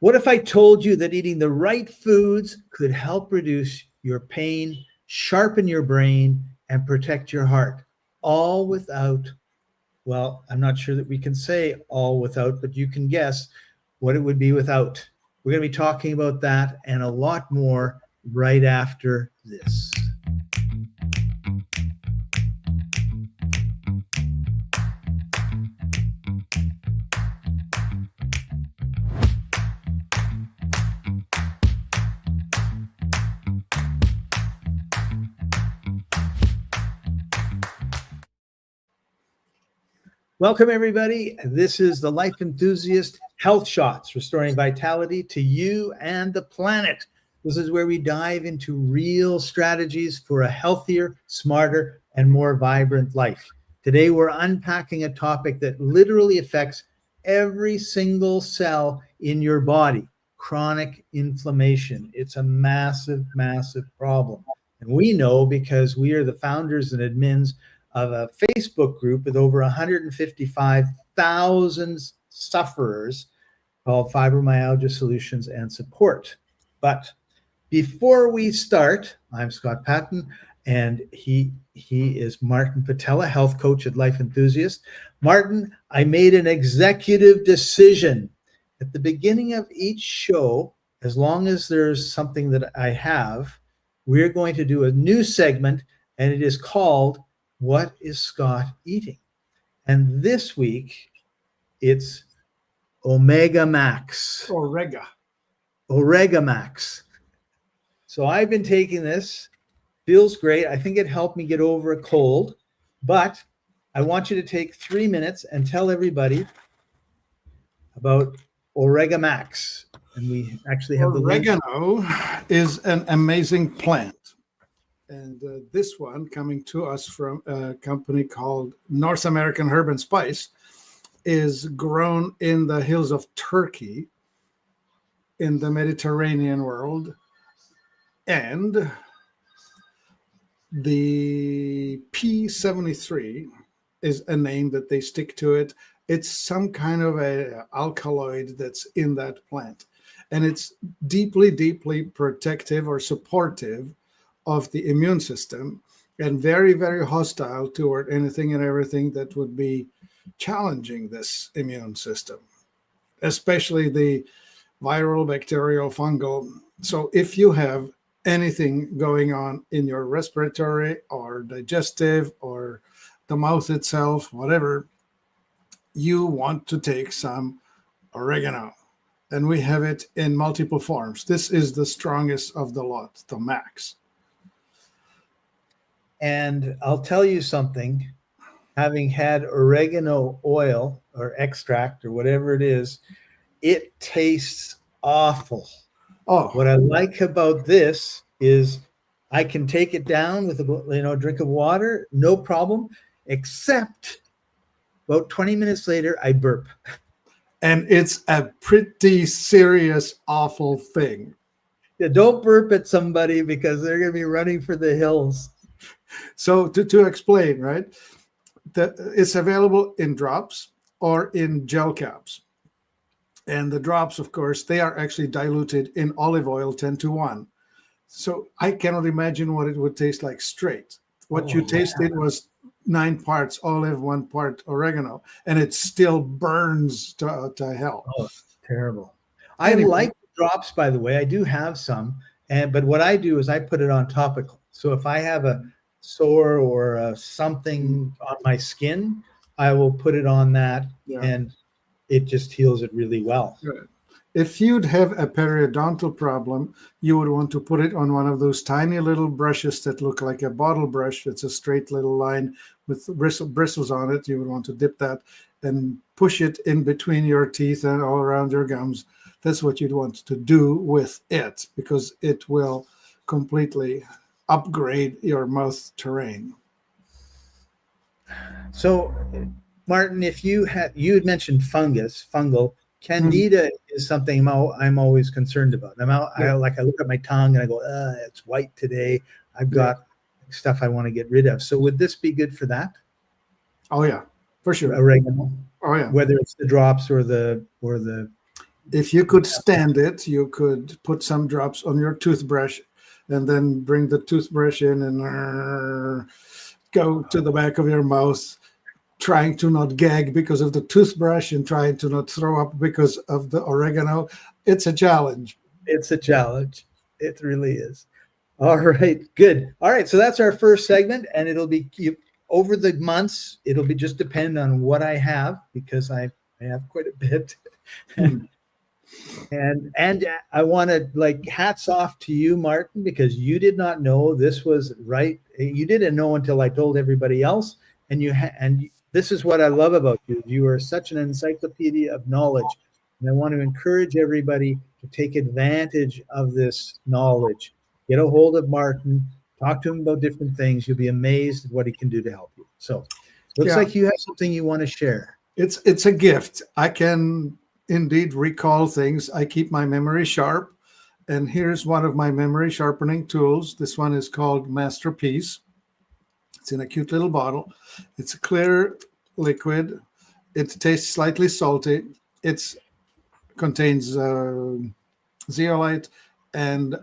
What if I told you that eating the right foods could help reduce your pain, sharpen your brain, and protect your heart, all without, well, I'm not sure that we can say all without, but you can guess what it would be without. We're going to be talking about that and a lot more right after this. Welcome, everybody. This is the Life Enthusiast Health Shots, restoring vitality to you and the planet. This is where we dive into real strategies for a healthier, smarter, and more vibrant life. Today, we're unpacking a topic that literally affects every single cell in your body: chronic inflammation. It's a massive, massive problem. And we know because we are the founders and admins of a Facebook group with over 155,000 sufferers called Fibromyalgia Solutions and Support. But before we start, I'm Scott Patton, and he is Martin Patella, health coach at Life Enthusiast. Martin, I made an executive decision at the beginning of each show. As long as there's something that I have, we're going to do a new segment, and it is called What is Scott Eating? And this week, it's Omega Max. Orega Max. So I've been taking this. Feels great. I think it helped me get over a cold. But I want you to take 3 minutes and tell everybody about Orega Max. And we actually have oregano is an amazing plant. And this one, coming to us from a company called North American Herb and Spice, is grown in the hills of Turkey in the Mediterranean world. And the P73 is a name that they stick to it. It's some kind of a alkaloid that's in that plant. And it's deeply, deeply protective or supportive of the immune system, and very, very hostile toward anything and everything that would be challenging this immune system, especially the viral, bacterial, fungal. So if you have anything going on in your respiratory or digestive or the mouth itself, whatever, you want to take some oregano. And we have it in multiple forms. This is the strongest of the lot, the Max. And I'll tell you something, having had oregano oil or extract or whatever it is, it tastes awful. Oh, what I like about this is I can take it down with a drink of water, no problem, except about 20 minutes later, I burp. And it's a pretty serious, awful thing. Yeah, don't burp at somebody because they're going to be running for the hills. So to explain, right, it's available in drops or in gel caps. And the drops, of course, they are actually diluted in olive oil 10:1. So I cannot imagine what it would taste like straight. What you tasted was 9 parts olive, 1 part oregano, and it still burns to hell. Oh, terrible. Anyway. I like drops, by the way. I do have some, but what I do is I put it on topical. So if I have a sore or something on my skin, I will put it on that, and it just heals it really well. Good. If you'd have a periodontal problem, you would want to put it on one of those tiny little brushes that look like a bottle brush. It's a straight little line with bristles on it. You would want to dip that and push it in between your teeth and all around your gums. That's what you'd want to do with it, because it will completely upgrade your mouth terrain. So, Martin, if you had mentioned fungal, Candida is something I'm always concerned about. I look at my tongue and I go, it's white today. I've got stuff I want to get rid of. So would this be good for that? Oh yeah, for sure. Oregano. Oh yeah. Whether it's the drops or the If you could stand it, you could put some drops on your toothbrush and then bring the toothbrush in and go to the back of your mouth, trying to not gag because of the toothbrush and trying to not throw up because of the oregano. It's a challenge. It's a challenge. It really is. All right, good. All right, so that's our first segment, and it'll be over the months. It'll be just depend on what I have, because I have quite a bit. And I want to, like, hats off to you, Martin, because you did not know this was right. You didn't know until I told everybody else. And this is what I love about you. You are such an encyclopedia of knowledge. And I want to encourage everybody to take advantage of this knowledge. Get a hold of Martin, talk to him about different things. You'll be amazed at what he can do to help you. So looks like you have something you want to share. It's a gift. I can indeed recall things. I keep my memory sharp. And here's one of my memory sharpening tools. This one is called Masterpiece. It's in a cute little bottle. It's a clear liquid. It tastes slightly salty. It contains zeolite and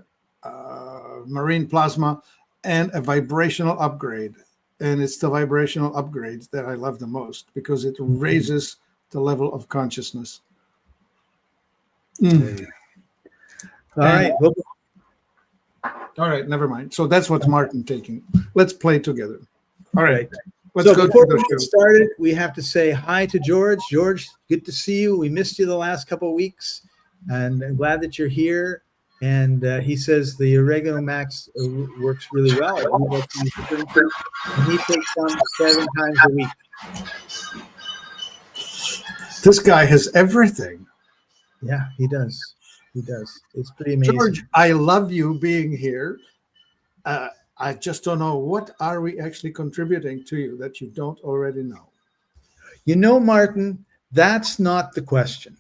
marine plasma and a vibrational upgrade. And it's the vibrational upgrade that I love the most, because it raises the level of consciousness. All right. Well, all right, never mind. So that's what's Martin taking. Let's play together. All right. So before we get started, we have to say hi to George. George, good to see you. We missed you the last couple of weeks, and I'm glad that you're here. And he says the Oregano Max works really well. He takes some 7 times a week. This guy has everything. Yeah, he does. He does. It's pretty amazing. George, I love you being here. I just don't know, what are we actually contributing to you that you don't already know? You know, Martin, that's not the question.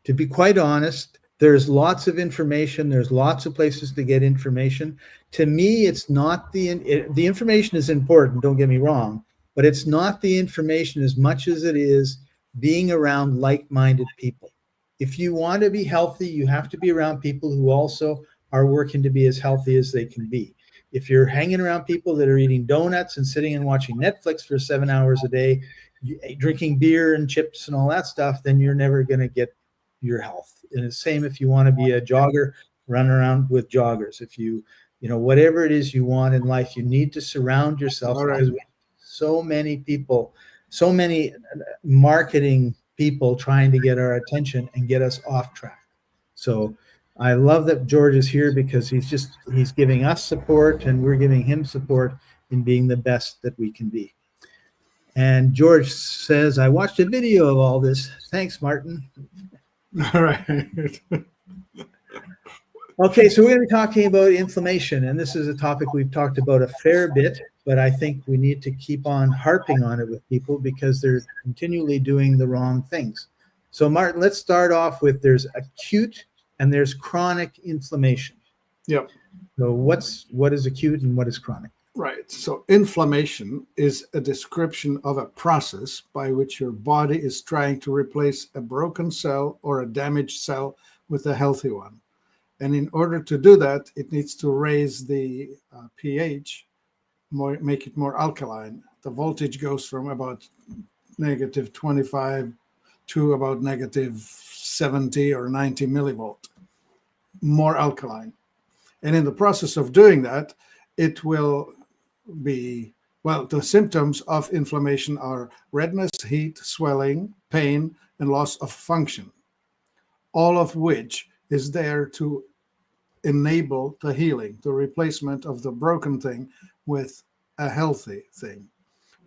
To be quite honest, there's lots of information. There's lots of places to get information. To me, it's not the information is important, don't get me wrong, but it's not the information as much as it is being around like-minded people. If you want to be healthy, you have to be around people who also are working to be as healthy as they can be. If you're hanging around people that are eating donuts and sitting and watching Netflix for 7 hours a day, drinking beer and chips and all that stuff, then you're never going to get your health. And the same if you want to be a jogger, run around with joggers. If you whatever it is you want in life, you need to surround yourself. Because we have so many people, so many marketing people trying to get our attention and get us off track. So I love that George is here, because he's giving us support, and we're giving him support in being the best that we can be. And George says, I watched a video of all this. Thanks, Martin. All right. Okay, so we're going to be talking about inflammation, and this is a topic we've talked about a fair bit, but I think we need to keep on harping on it with people, because they're continually doing the wrong things. So Martin, let's start off with, there's acute and there's chronic inflammation. Yep. So what is acute and what is chronic? Right. So inflammation is a description of a process by which your body is trying to replace a broken cell or a damaged cell with a healthy one. And in order to do that, it needs to raise the pH, make it more alkaline. The voltage goes from about -25 to about -70 or 90 millivolt, more alkaline. And in the process of doing that, it will be, the symptoms of inflammation are redness, heat, swelling, pain, and loss of function, all of which is there to enable the healing, the replacement of the broken thing with a healthy thing.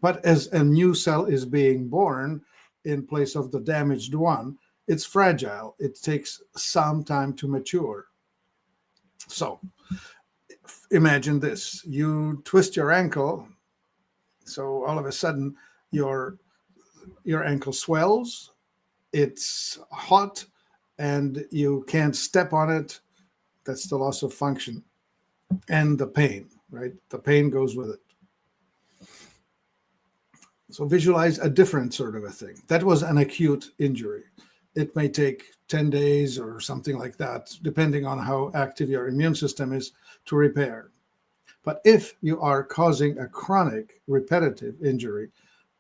But as a new cell is being born in place of the damaged one, it's fragile. It takes some time to mature. So imagine this: you twist your ankle, so all of a sudden your ankle swells, it's hot, and you can't step on it. That's the loss of function and the pain, right? The pain goes with it. So visualize a different sort of a thing. That was an acute injury. it may take 10 days or something like that, depending on how active your immune system is, to repair. But if you are causing a chronic repetitive injury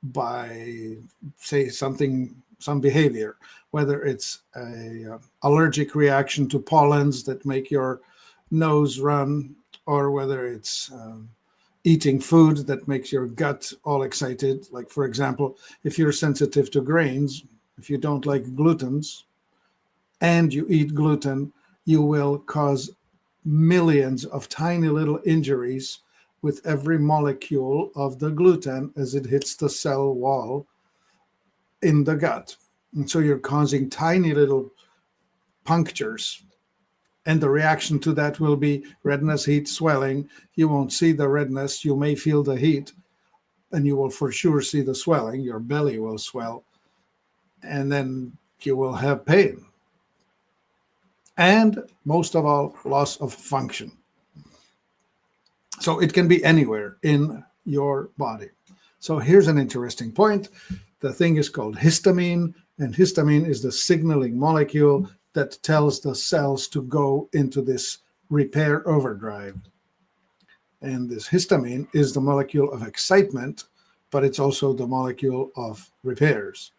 by, say, some behavior, whether it's a allergic reaction to pollens that make your nose run, or whether it's eating food that makes your gut all excited. Like, for example, if you're sensitive to grains, if you don't like glutens and you eat gluten, you will cause millions of tiny little injuries with every molecule of the gluten as it hits the cell wall in the gut. And so you're causing tiny little punctures. And the reaction to that will be redness, heat, swelling. You won't see the redness. You may feel the heat, and you will for sure see the swelling. Your belly will swell, and then you will have pain. And most of all, loss of function. So it can be anywhere in your body. So here's an interesting point. The thing is called histamine, and histamine is the signaling molecule that tells the cells to go into this repair overdrive. And this histamine is the molecule of excitement, but it's also the molecule of repairs.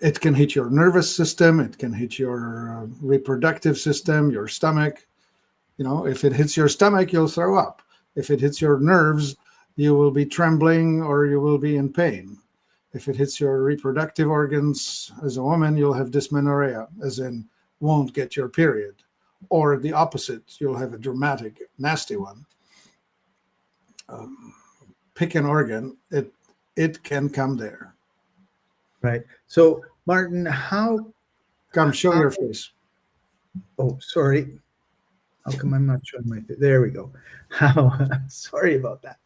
It can hit your nervous system. It can hit your reproductive system, your stomach. You know, if it hits your stomach, you'll throw up. If it hits your nerves, you will be trembling or you will be in pain. If it hits your reproductive organs as a woman, you'll have dysmenorrhea, as in won't get your period. Or the opposite, you'll have a dramatic, nasty one. Pick an organ, it can come there. Right. So, Martin, Come, show your face. Oh, sorry. How come I'm not showing my face? There we go. Sorry about that.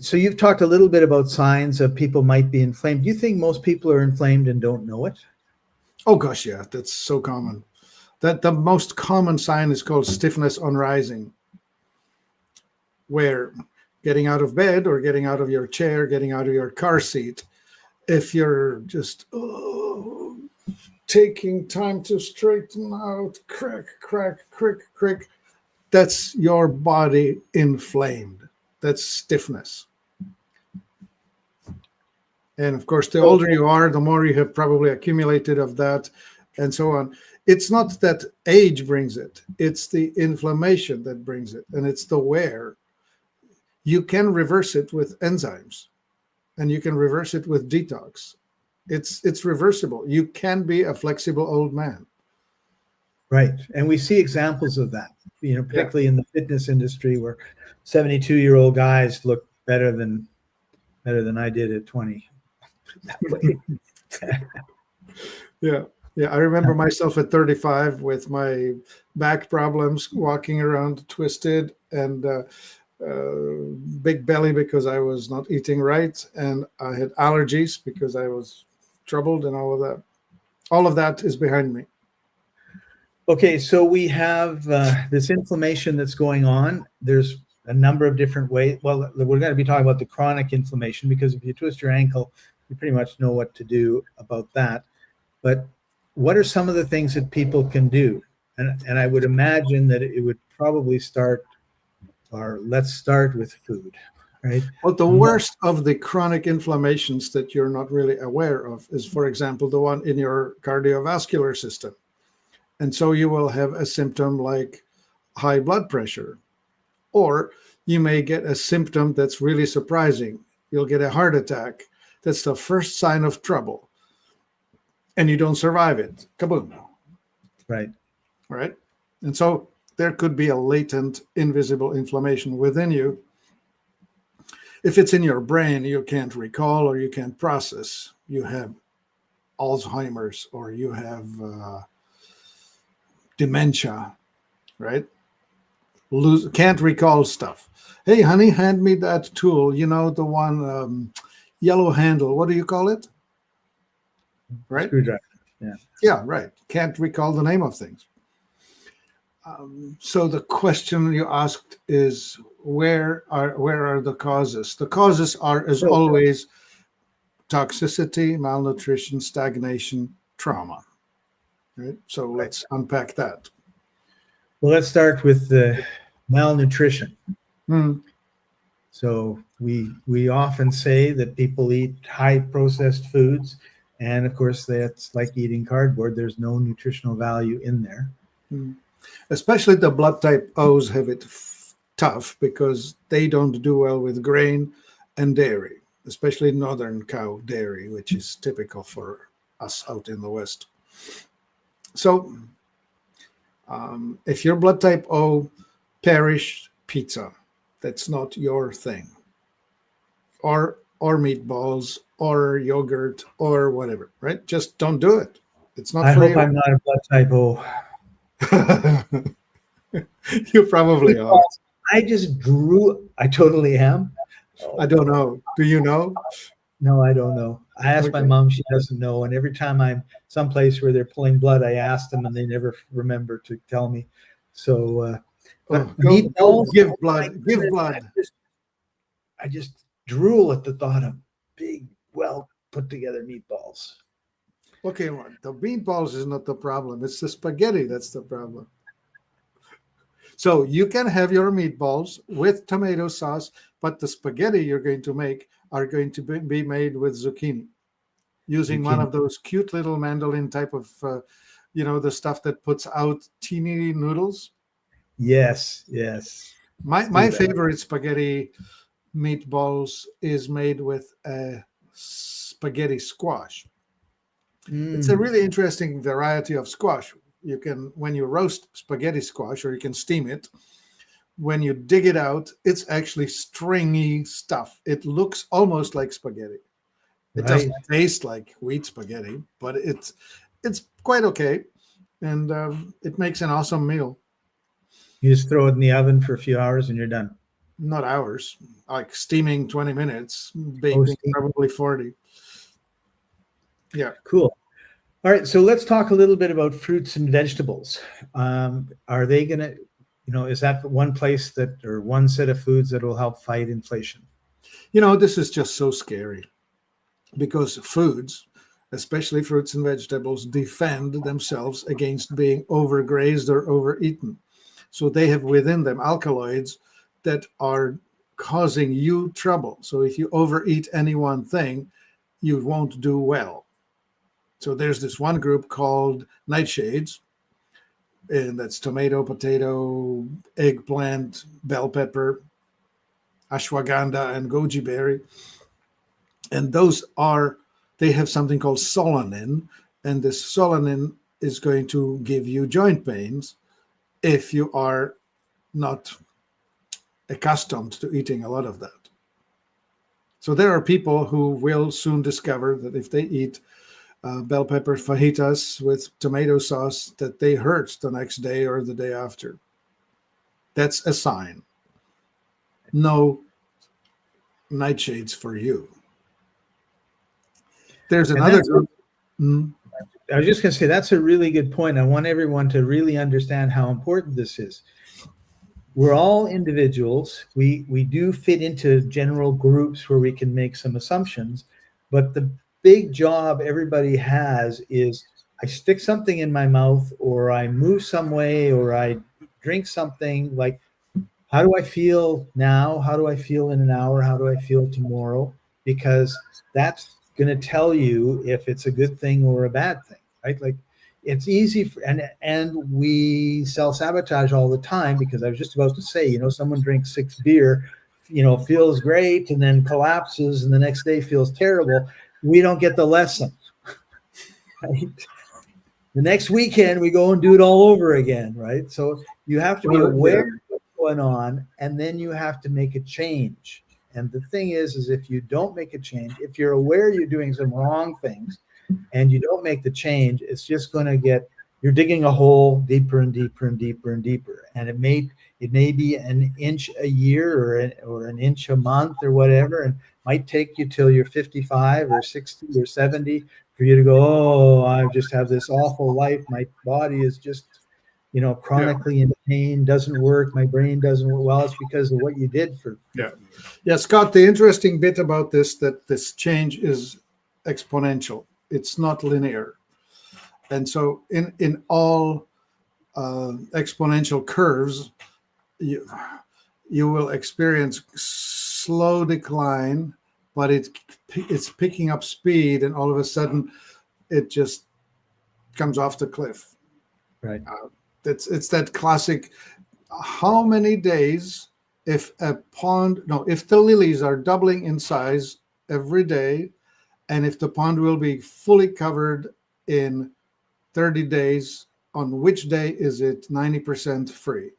So you've talked a little bit about signs of people might be inflamed. Do you think most people are inflamed and don't know it? Oh gosh, yeah, that's so common. That the most common sign is called stiffness on rising, where getting out of bed or getting out of your chair, getting out of your car seat, if you're just taking time to straighten out, crack, crack, crick, crick, that's your body inflamed. That's stiffness. And of course, the older you are, the more you have probably accumulated of that, and so on. It's not that age brings it. It's the inflammation that brings it, and it's the wear. You can reverse it with enzymes, and you can reverse it with detox. It's reversible. You can be a flexible old man. Right. And we see examples of that, particularly in the fitness industry, where 72-year-old guys look better than I did at 20. Yeah. I remember myself at 35 with my back problems, walking around twisted, and big belly because I was not eating right, and I had allergies because I was troubled, and all of that. All of that is behind me. Okay, so we have this inflammation that's going on. There's a number of different ways. Well, we're going to be talking about the chronic inflammation, because if you twist your ankle, you pretty much know what to do about that. But what are some of the things that people can do? And I would imagine that it would probably let's start with food, right? Well, the worst of the chronic inflammations that you're not really aware of is, for example, the one in your cardiovascular system. And so you will have a symptom like high blood pressure, or you may get a symptom that's really surprising. You'll get a heart attack. That's the first sign of trouble. And you don't survive it. Kaboom. Right. Right. And so there could be a latent, invisible inflammation within you. If it's in your brain, you can't recall or you can't process. You have Alzheimer's, or you have dementia, right? Can't recall stuff. Hey, honey, hand me that tool. The one yellow handle. What do you call it? Right? Screwdriver. Yeah. Yeah, right. Can't recall the name of things. So the question you asked is, where are the causes? The causes are, as always, toxicity, malnutrition, stagnation, trauma. Right. So let's unpack that. Well, let's start with the malnutrition. Hmm. So we often say that people eat high processed foods, and of course that's like eating cardboard. There's no nutritional value in there. Hmm. Especially the blood type O's have it tough because they don't do well with grain and dairy, especially northern cow dairy, which is typical for us out in the West. So if your blood type O, perish pizza. That's not your thing. Or meatballs or yogurt or whatever, right? Just don't do it. It's not I for hope you. I'm not a blood type O. You probably are. I just grew. I totally am. I don't know. Do you know? No, I don't know. I asked my Okay. mom; she doesn't know. And every time I'm someplace where they're pulling blood, I ask them, and they never remember to tell me. So, Oh, but go meatballs, give oh my blood. Give goodness, blood. I just drool at the thought of big, well put together meatballs. Okay, well, the meatballs is not the problem. It's the spaghetti that's the problem. So you can have your meatballs with tomato sauce, but the spaghetti you're going to make are going to be made with zucchini, using one Zucchini. of those cute little mandolin type of, the stuff that puts out teeny noodles. Yes, yes. My favorite spaghetti meatballs is made with a spaghetti squash. It's a Mm, really interesting variety of squash. You can, when you roast spaghetti squash, or you can steam it, when you dig it out, it's actually stringy stuff. It looks almost like spaghetti. It right. doesn't taste like wheat spaghetti, but it's quite okay, and it makes an awesome meal. You just throw it in the oven for a few hours and you're done. Not hours, like steaming 20 minutes, Oh, baking steam. probably 40. Yeah. Cool. All right, so let's talk a little bit about fruits and vegetables. Are they going to, is that one place that, or one set of foods that will help fight inflation? This is just so scary because foods, especially fruits and vegetables, defend themselves against being overgrazed or overeaten. So they have within them alkaloids that are causing you trouble. So if you overeat any one thing, you won't do well. So there's this one group called nightshades, and that's tomato, potato, eggplant, bell pepper, ashwagandha, and goji berry. And they have something called solanin, and this solanin is going to give you joint pains if you are not accustomed to eating a lot of that. So there are people who will soon discover that if they eat bell pepper fajitas with tomato sauce, that they hurt the next day or the day after. That's a sign. No nightshades for you. There's another group. I was just going to say, that's a really good point. I want everyone to really understand how important this is. We're all individuals. We do fit into general groups where we can make some assumptions, but the big job everybody has is I stick something in my mouth, or I move some way, or I drink something. Like, how do I feel now? How do I feel in an hour? How do I feel tomorrow? Because that's going to tell you if it's a good thing or a bad thing, right? Like, it's easy and we self-sabotage all the time, because I was just about to say, someone drinks 6 beer, feels great and then collapses and the next day feels terrible. We don't get the lesson, right? The next weekend we go and do it all over again, right? So you have to be aware of what's going on, and then you have to make a change. And the thing is if you don't make a change, if you're aware you're doing some wrong things and you don't make the change, it's just going to you're digging a hole deeper and deeper and deeper and deeper. And it may be an inch a year or an inch a month or whatever, and might take you till you're 55 or 60 or 70 for you to go, oh, I just have this awful life. My body is just, chronically in pain, doesn't work. My brain doesn't work. Well, it's because of what you did for. Yeah. Scott, the interesting bit about this, that this change is exponential. It's not linear. And so in all exponential curves, you will experience slow decline, but it's picking up speed, and all of a sudden it just comes off the cliff. Right. It's that classic. How many days if if the lilies are doubling in size every day, and if the pond will be fully covered in 30 days, on which day is it 90% free?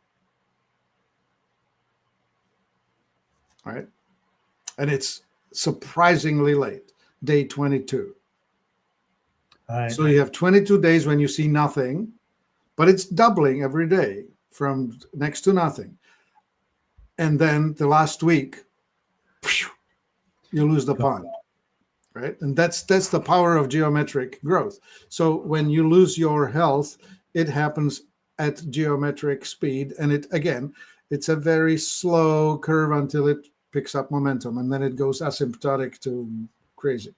All right. And it's surprisingly late, day 22. All right. So you have 22 days when you see nothing, but it's doubling every day from next to nothing. And then the last week, you lose the pond, right? And that's the power of geometric growth. So when you lose your health, it happens at geometric speed. And it's a very slow curve until it picks up momentum, and then it goes asymptotic to crazy.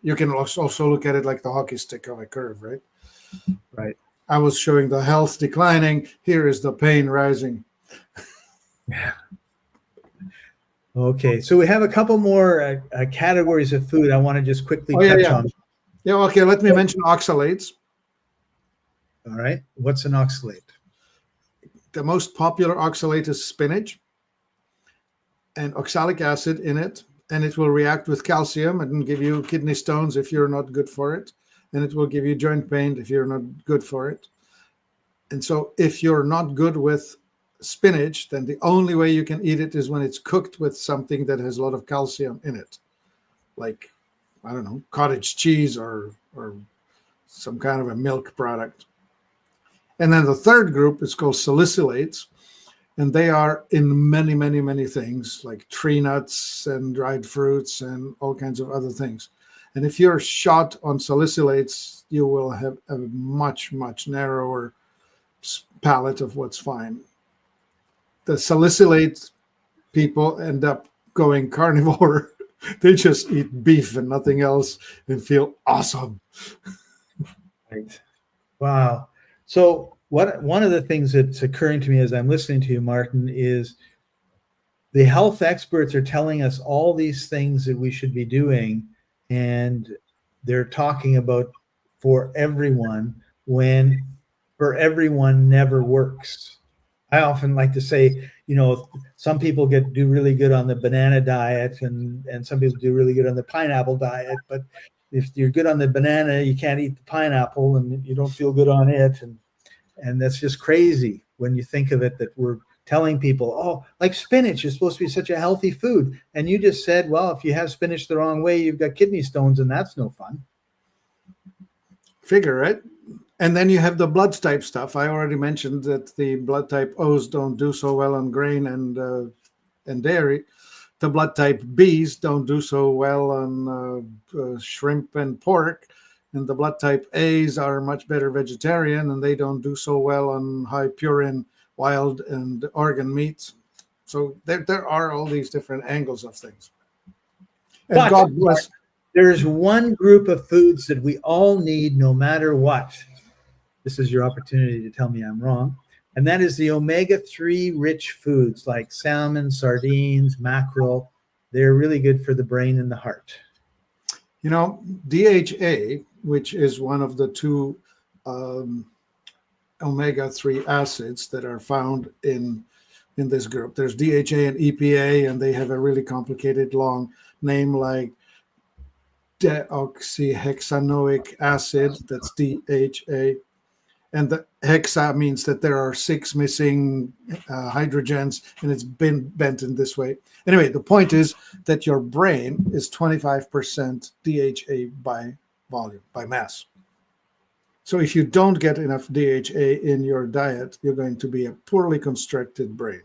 You can also look at it like the hockey stick of a curve, right? Right. I was showing the health declining. Here is the pain rising. Yeah. Okay, so we have a couple more categories of food I want to just quickly touch on. Yeah, okay, let me mention oxalates. All right, what's an oxalate? The most popular oxalate is spinach, and oxalic acid in it, and it will react with calcium and give you kidney stones if you're not good for it, and it will give you joint pain if you're not good for it. And so if you're not good with spinach, then the only way you can eat it is when it's cooked with something that has a lot of calcium in it, like, I don't know, cottage cheese or some kind of a milk product. And then the third group is called salicylates, and they are in many, many, many things, like tree nuts and dried fruits and all kinds of other things. And if you're shot on salicylates, you will have a much, much narrower palette of what's fine. The salicylate people end up going carnivore. They just eat beef and nothing else and feel awesome. Right. Wow. So one of the things that's occurring to me as I'm listening to you, Martin, is the health experts are telling us all these things that we should be doing, and they're talking about for everyone, when for everyone never works. I often like to say, some people do really good on the banana diet, and some people do really good on the pineapple diet. But if you're good on the banana, you can't eat the pineapple, and you don't feel good on it. And that's just crazy when you think of it, that we're telling people, oh, like spinach is supposed to be such a healthy food. And you just said, well, if you have spinach the wrong way, you've got kidney stones, and that's no fun. Figure, right? And then you have the blood type stuff. I already mentioned that the blood type O's don't do so well on grain and dairy. The blood type B's don't do so well on shrimp and pork. And the blood type A's are much better vegetarian, and they don't do so well on high purine wild and organ meats. So there are all these different angles of things. And but God bless. There's one group of foods that we all need no matter what. This is your opportunity to tell me I'm wrong. And that is the omega-3 rich foods like salmon, sardines, mackerel. They're really good for the brain and the heart. DHA, which is one of the two omega-3 acids that are found in this group. There's DHA and EPA, and they have a really complicated long name like deoxyhexanoic acid. That's DHA. And the hexa means that there are 6 missing hydrogens, and it's been bent in this way. Anyway, the point is that your brain is 25% DHA by volume, by mass. So if you don't get enough DHA in your diet, you're going to be a poorly constructed brain.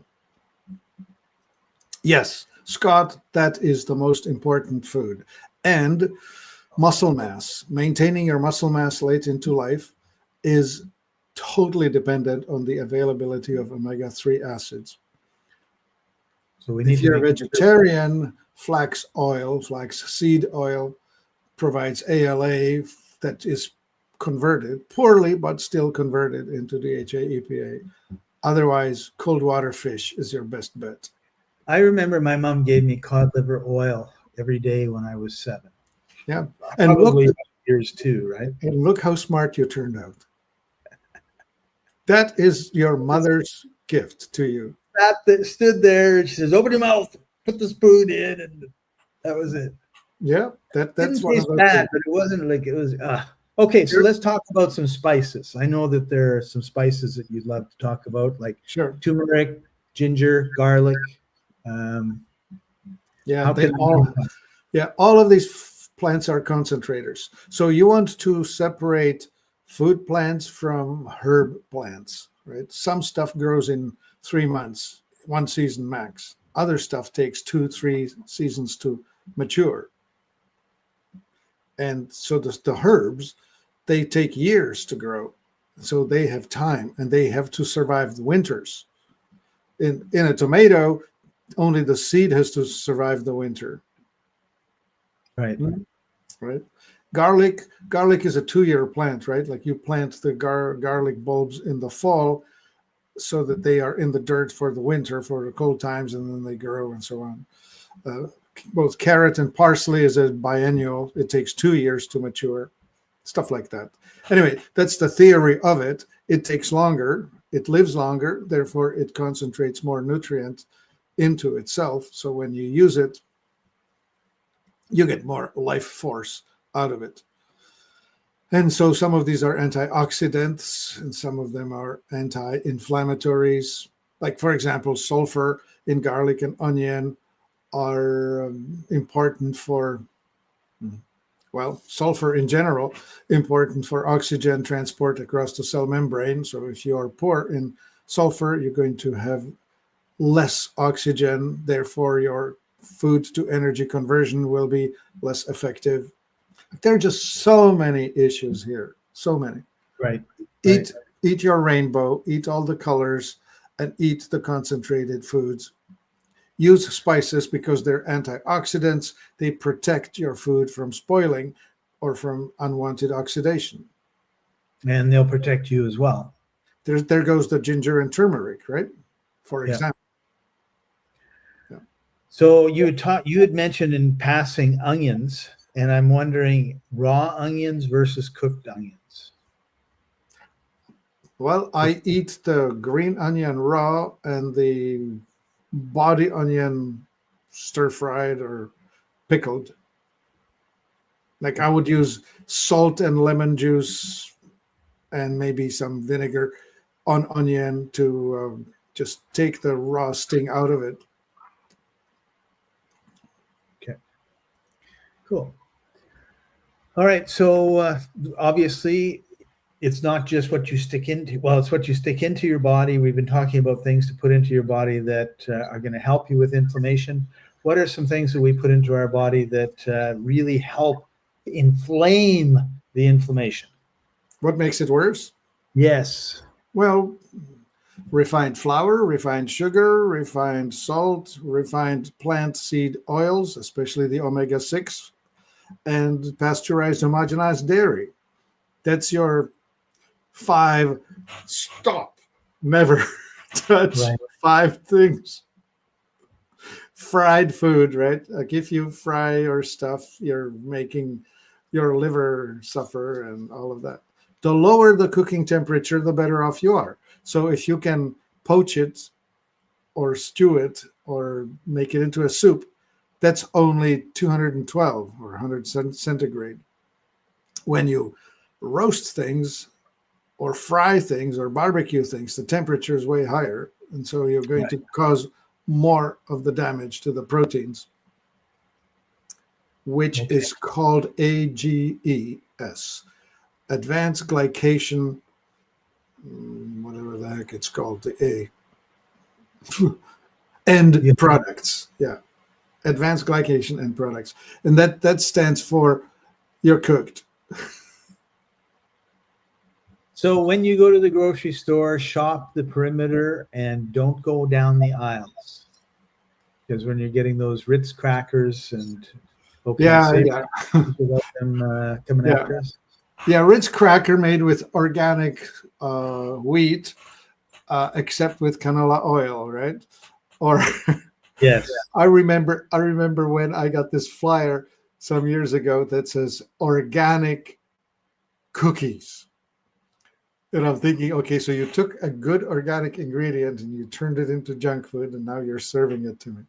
Yes, Scott, that is the most important food. And muscle mass, maintaining your muscle mass late into life is totally dependent on the availability of omega-3 acids. So if you're a vegetarian, flax seed oil provides ALA that is converted poorly, but still converted into DHA EPA. Otherwise, cold water fish is your best bet. I remember my mom gave me cod liver oil every day when I was 7. Yeah, and Probably years too, right? and look how smart you turned out. That is your mother's gift to you. That stood there. She says, "Open your mouth, put the spoon in," and that was it. Yeah, that's Didn't one of taste those bad, things. but it wasn't like it was. Okay, so let's talk about some spices. I know that there are some spices that you'd love to talk about, like Sure. turmeric, ginger, garlic. Yeah, all of these plants are concentrators. So you want to separate food plants from herb plants, right? Some stuff grows in 3 months, 1 season max. Other stuff takes 2-3 seasons to mature. And so the herbs, they take years to grow. So they have time and they have to survive the winters. In a tomato, only the seed has to survive the winter. Right. Right. Garlic is a 2-year plant, right? Like you plant the garlic bulbs in the fall so that they are in the dirt for the winter, for the cold times, and then they grow and so on. Both carrot and parsley is a biennial. It takes 2 years to mature, stuff like that. Anyway, that's the theory of it. It takes longer. It lives longer. Therefore, it concentrates more nutrient into itself. So when you use it, you get more life force out of it. And so some of these are antioxidants and some of them are anti-inflammatories. Like, for example, sulfur in garlic and onion are important for, well, sulfur in general, important for oxygen transport across the cell membrane. So if you are poor in sulfur, you're going to have less oxygen. Therefore, your food to energy conversion will be less effective. There are just so many issues here. So many. Right. Eat your rainbow, eat all the colors, and eat the concentrated foods. Use spices because they're antioxidants. They protect your food from spoiling or from unwanted oxidation. And they'll protect you as well. There goes the ginger and turmeric, right? For example. Yeah. So you had mentioned in passing onions, and I'm wondering raw onions versus cooked onions. Well, I eat the green onion raw and the body onion stir-fried or pickled. Like I would use salt and lemon juice and maybe some vinegar on onion to just take the raw sting out of it. Okay. Cool. All right. So obviously, it's not just what you stick into. Well, it's what you stick into your body. We've been talking about things to put into your body that are going to help you with inflammation. What are some things that we put into our body that really help inflame the inflammation? What makes it worse? Yes. Well, refined flour, refined sugar, refined salt, refined plant seed oils, especially the omega-6, and pasteurized homogenized dairy. That's your 5 stop, never touch 5 things. Fried food, right? Like if you fry your stuff, you're making your liver suffer and all of that. The lower the cooking temperature, the better off you are. So if you can poach it or stew it or make it into a soup, that's only 212 or 100 centigrade. When you roast things or fry things or barbecue things, the temperature is way higher. And so you're going to cause more of the damage to the proteins, which is called AGEs, advanced glycation, whatever the heck it's called, the A. End products. Yeah. Advanced glycation end products. And that stands for you're cooked. So when you go to the grocery store, shop the perimeter and don't go down the aisles. Because when you're getting those Ritz crackers and Okay, Yeah, save yeah, without them coming yeah, after us. yeah. Ritz cracker made with organic wheat, except with canola oil, right? Or Yes. I remember when I got this flyer some years ago that says organic cookies. And I'm thinking, okay, so you took a good organic ingredient and you turned it into junk food, and now you're serving it to me.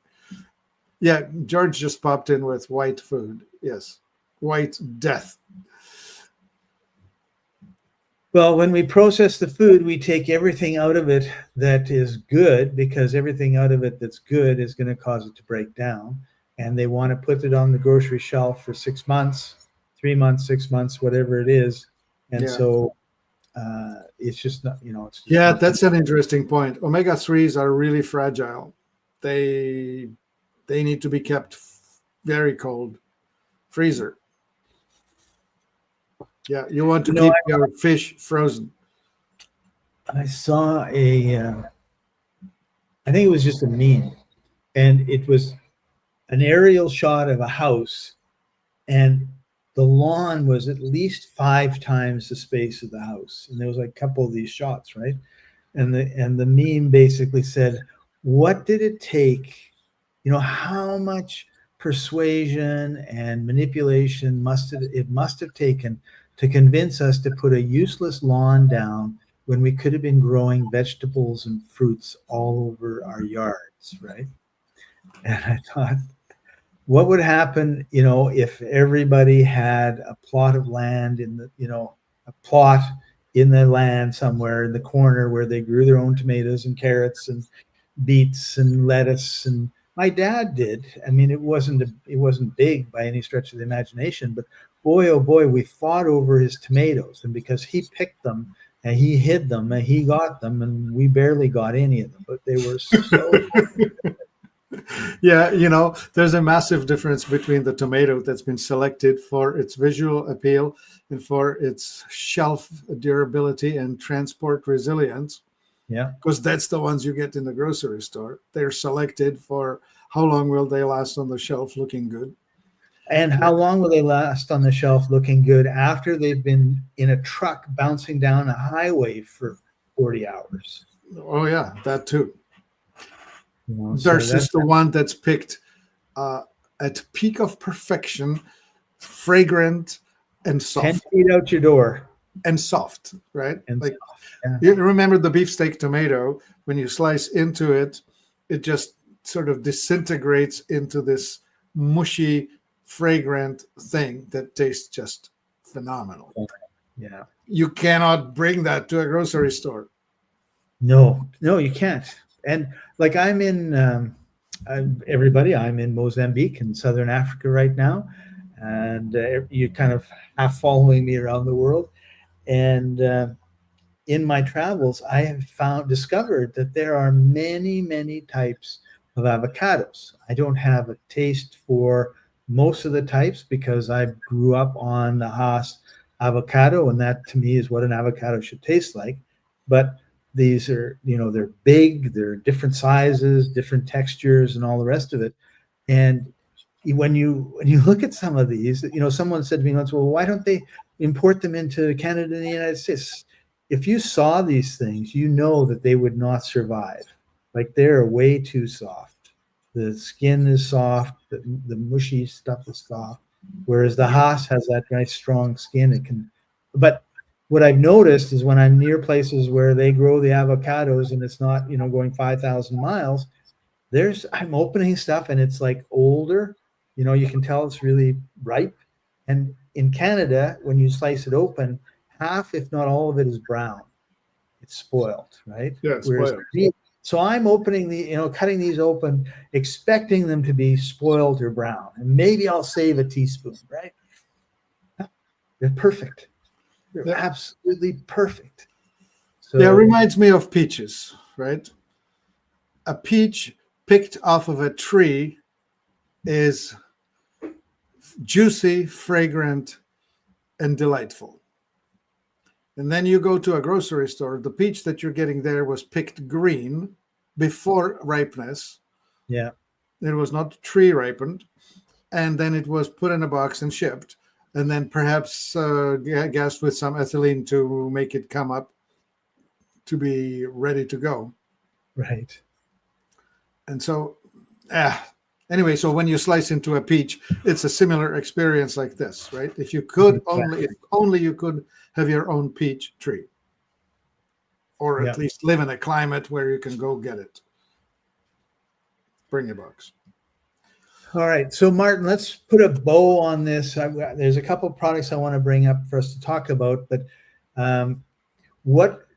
Yeah, George just popped in with white food. Yes, white death. Well, when we process the food, we take everything out of it that is good, because everything out of it that's good is going to cause it to break down. And they want to put it on the grocery shelf for 6 months, 3 months, 6 months, whatever it is. And Yeah, so it's just not, it's just yeah, not good. that's an interesting point. Omega threes are really fragile. They they need to be kept very cold, freezer. Yeah, you want to You know, keep your fish frozen. I saw I think it was just a meme, and it was an aerial shot of a house, and the lawn was at least 5 times the space of the house. And there was like a couple of these shots, right? And the meme basically said, what did it take? How much persuasion and manipulation must have taken to convince us to put a useless lawn down when we could have been growing vegetables and fruits all over our yards, right? And I thought, what would happen, if everybody had a plot of land a plot in the land somewhere in the corner where they grew their own tomatoes and carrots and beets and lettuce. And my dad did. I mean, it wasn't big by any stretch of the imagination, but boy, oh boy, we fought over his tomatoes, and because he picked them and he hid them and he got them, and we barely got any of them, but they were so. Yeah, there's a massive difference between the tomato that's been selected for its visual appeal and for its shelf durability and transport resilience, Yeah. because that's the ones you get in the grocery store. They're selected for how long will they last on the shelf looking good. And how long will they last on the shelf looking good after they've been in a truck bouncing down a highway for 40 hours? Oh, yeah, that too. So that's Versus the one that's picked uh, at peak of perfection, fragrant and 10 soft. feet out your door. And soft, right? And Like, yeah. you remember the beefsteak tomato, when you slice into it, it just sort of disintegrates into this mushy, fragrant thing that tastes just phenomenal. Yeah. You cannot bring that to a grocery store. No, you can't. And like I'm in Mozambique in Southern Africa right now. And you kind of half following me around the world. And in my travels, I have discovered that there are many, many types of avocados. I don't have a taste for most of the types because I grew up on the Haas avocado, and that to me is what an avocado should taste like. But these are, they're big, they're different sizes, different textures, and all the rest of it. And when you look at some of these, someone said to me once, well, why don't they import them into Canada and the United States? If you saw these things, you know that they would not survive. Like, they're way too soft. The skin is soft, the mushy stuff is soft, whereas the Haas has that nice strong skin. But what I've noticed is when I'm near places where they grow the avocados and it's not, going 5,000 miles, I'm opening stuff and it's like older. You can tell it's really ripe. And in Canada, when you slice it open, half, if not all of it, is brown. It's spoiled, right? Yeah, Whereas spoiled. so I'm opening cutting these open, expecting them to be spoiled or brown, and maybe I'll save a teaspoon, right? They're perfect. They're Yeah, absolutely perfect. yeah, it So reminds me of peaches, right? A peach picked off of a tree is juicy, fragrant, and delightful. And then you go to a grocery store, the peach that you're getting there was picked green before ripeness. yeah, It was not tree ripened. and then it was put in a box and shipped, and then perhaps gassed with some ethylene to make it come up to be ready to go. Right. And so, anyway, so when you slice into a peach, it's a similar experience like this, right? If you could only, if only you could have your own peach tree, or at least live in a climate where you can go get it. Bring your box. All right. So, Martin, let's put a bow on this. There's a couple of products I want to bring up for us to talk about, but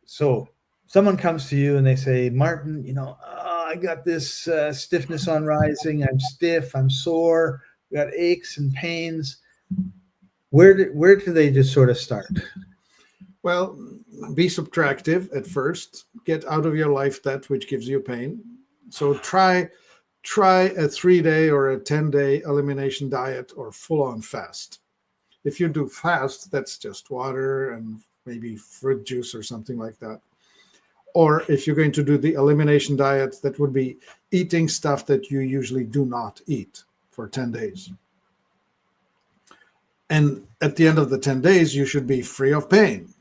so someone comes to you and they say, Martin, I got this stiffness on rising. I'm stiff. I'm sore. I got aches and pains. Where do they just sort of start? Well, be subtractive at first. Get out of your life that which gives you pain. So try a 3-day or a 10-day elimination diet or full-on fast. If you do fast, that's just water and maybe fruit juice or something like that. Or if you're going to do the elimination diet, that would be eating stuff that you usually do not eat for 10 days. And at the end of the 10 days, you should be free of pain,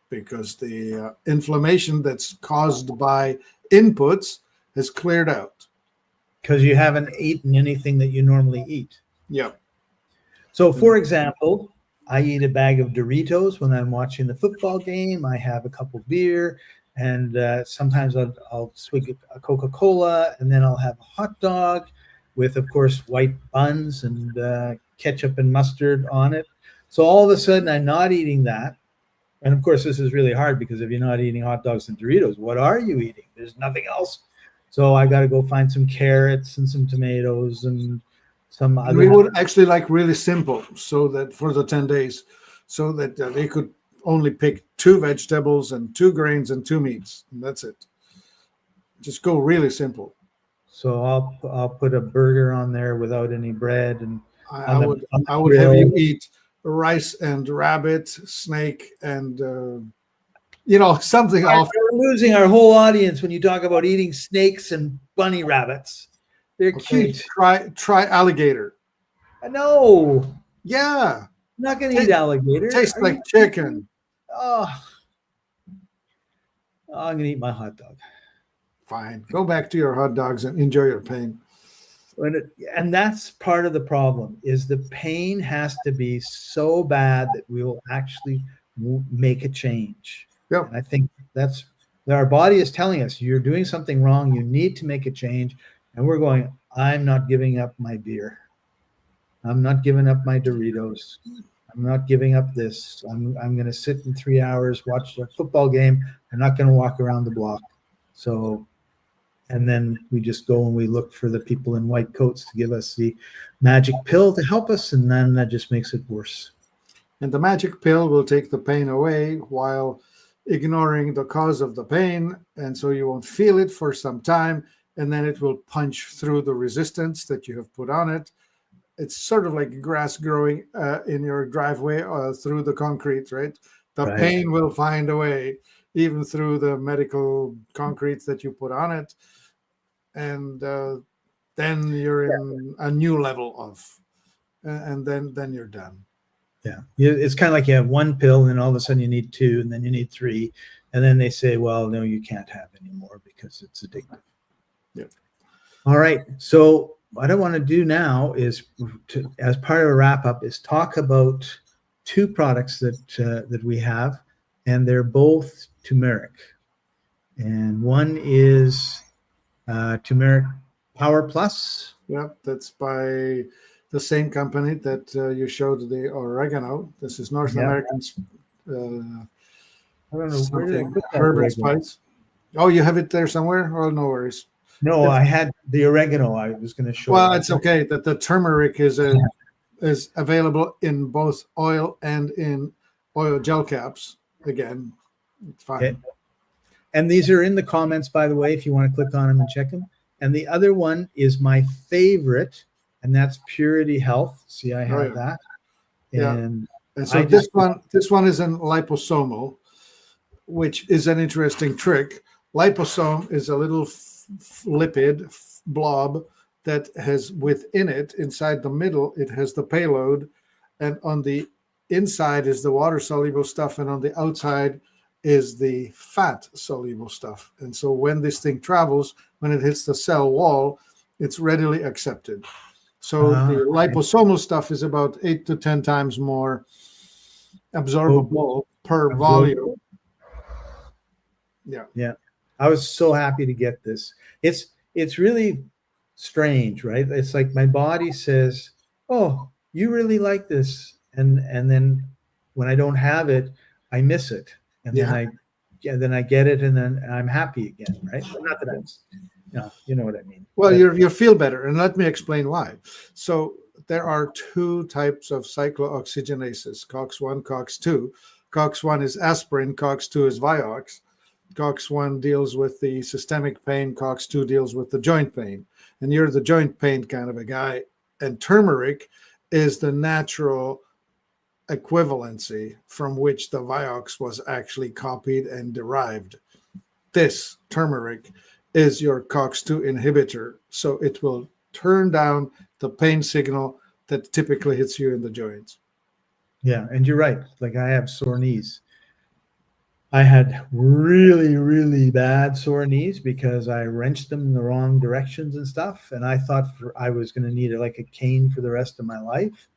because the inflammation that's caused by inputs has cleared out. Because you haven't eaten anything that you normally eat. Yeah. So, for example, I eat a bag of Doritos when I'm watching the football game. I have a couple beer, and sometimes I'll swig a Coca-Cola, and then I'll have a hot dog with, of course, white buns and ketchup and mustard on it. So all of a sudden, I'm not eating that. And of course, this is really hard, because if you're not eating hot dogs and Doritos, what are you eating? There's nothing else. So I got to go find some carrots and some tomatoes and some other. We would actually like really simple, so that for the 10 days, so that they could only pick 2 vegetables and 2 grains and 2 meats. And that's it. Just go really simple. So I'll put a burger on there without any bread, and I would have you eat rice and rabbit, snake, and something off. We're losing our whole audience when you talk about eating snakes and bunny rabbits. They're cute. Try alligator. No. Yeah. I'm not going to eat alligator. Tastes like chicken. Oh, I'm going to eat my hot dog. Fine. Go back to your hot dogs and enjoy your pain. And that's part of the problem, is the pain has to be so bad that we will actually make a change. Yep. And I think that's our body is telling us, you're doing something wrong. You need to make a change. And we're going, I'm not giving up my beer. I'm not giving up my Doritos. I'm not giving up this. I'm going to sit in 3 hours, watch a football game. I'm not going to walk around the block. So, and then we just go and we look for the people in white coats to give us the magic pill to help us. And then that just makes it worse. And the magic pill will take the pain away while ignoring the cause of the pain. And so you won't feel it for some time. And then it will punch through the resistance that you have put on it. It's sort of like grass growing in your driveway through the concrete, right? The pain will find a way, even through the medical concrete that you put on it. And then you're in a new level of, and then you're done. Yeah. It's kind of like you have 1 pill, and then all of a sudden you need 2, and then you need 3. And then they say, well, no, you can't have any more because it's addictive. Yep. All right. So what I want to do now is, as part of a wrap up, is talk about 2 products that we have, and they're both turmeric. And one is Turmeric Power Plus. Yep, that's by the same company that you showed the oregano. This is North American I don't know where did I put that herb and oregano? spice. Oh, you have it there somewhere? Oh, no worries. No, I had the oregano. I was going to show. Well, it's okay that the turmeric is available in both oil and in oil gel caps. Again, it's fine. Okay. And these are in the comments, by the way, if you want to click on them and check them. And the other one is my favorite, and that's Purity Health. See, I have that. And so this one is in liposomal, which is an interesting trick. Liposome is a little lipid blob that has within it, inside the middle, it has the payload, and on the inside is the water soluble stuff, and on the outside is the fat soluble stuff. And so when this thing travels, when it hits the cell wall, it's readily accepted. So the liposomal stuff is about 8 to 10 times more absorbable per volume. Yeah. I was so happy to get this. It's really strange, right? It's like my body says, "Oh, you really like this," and then when I don't have it, I miss it, and then I get it, and then I'm happy again, right? But not that I'm, you know what I mean. Well, you feel better, and let me explain why. So there are two types of cyclooxygenases: COX-1, COX-2. COX-1 is aspirin, COX-2 is Vioxx. COX-1 deals with the systemic pain, COX-2 deals with the joint pain. And you're the joint pain kind of a guy. And turmeric is the natural equivalency from which the Vioxx was actually copied and derived. This turmeric is your COX-2 inhibitor, so it will turn down the pain signal that typically hits you in the joints. Yeah, and you're right. Like I have sore knees. I had really, really bad sore knees because I wrenched them in the wrong directions and stuff. And I thought I was going to need like a cane for the rest of my life.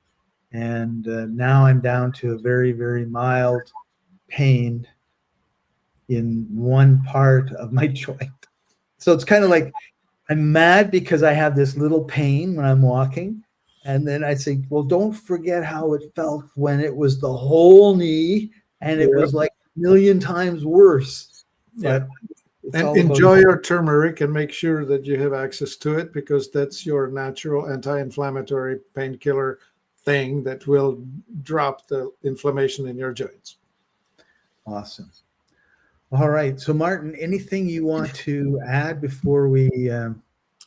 And now I'm down to a very, very mild pain in one part of my joint. So it's kind of like I'm mad because I have this little pain when I'm walking. And then I say, well, don't forget how it felt when it was the whole knee and it was like a million times worse. But and enjoy your turmeric and make sure that you have access to it, because that's your natural anti-inflammatory painkiller thing that will drop the inflammation in your joints. Awesome. All right. So Martin, anything you want to add before we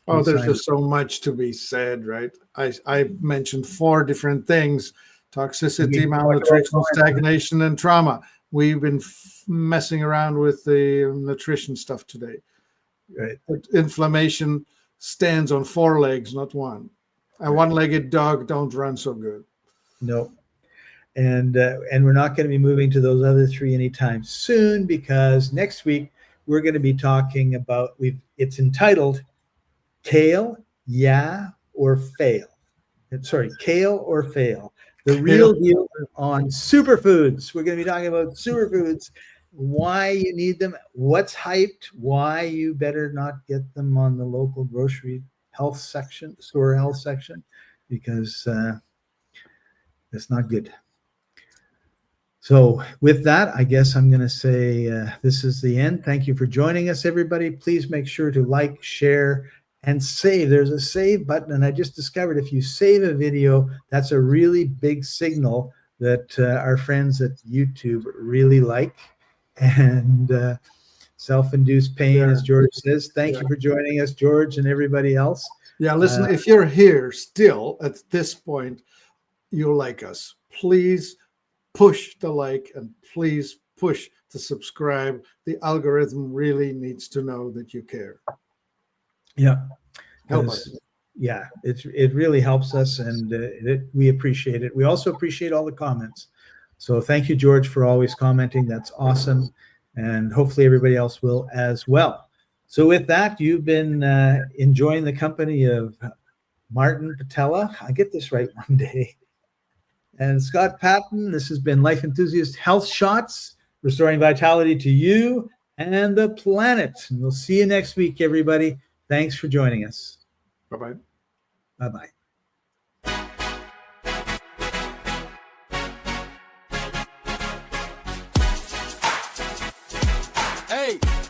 there's just so much to be said, right? I mentioned 4 different things: toxicity, malnutrition, stagnation, and trauma. We've been messing around with the nutrition stuff today. Right. But inflammation stands on 4 legs, not one. A one-legged dog don't run so good. No. And we're not going to be moving to those other 3 anytime soon, because next week we're going to be talking about, it's entitled Kale, Yeah, or Fail. Sorry, Kale or Fail. The real deal on superfoods. We're going to be talking about superfoods, why you need them, what's hyped, why you better not get them on the local grocery health section, store health section, because it's not good. So with that, I guess I'm going to say this is the end. Thank you for joining us, everybody. Please make sure to like, share, and save. There's a save button, and I just discovered if you save a video, that's a really big signal that our friends at YouTube really like. And self-induced pain, as George says. Thank you for joining us, George, and everybody else. Yeah, listen, if you're here still at this point, you like us. Please push the like, and please push the subscribe. The algorithm really needs to know that you care. Yeah. Help us. Yeah, it really helps us, and we appreciate it. We also appreciate all the comments. So thank you, George, for always commenting. That's awesome. And hopefully everybody else will as well. So with that, you've been enjoying the company of Martin Patella. I get this right one day. And Scott Patton. This has been Life Enthusiast Health Shots, restoring vitality to you and the planet. And we'll see you next week, everybody. Thanks for joining us. Bye-bye. Bye-bye. Hey!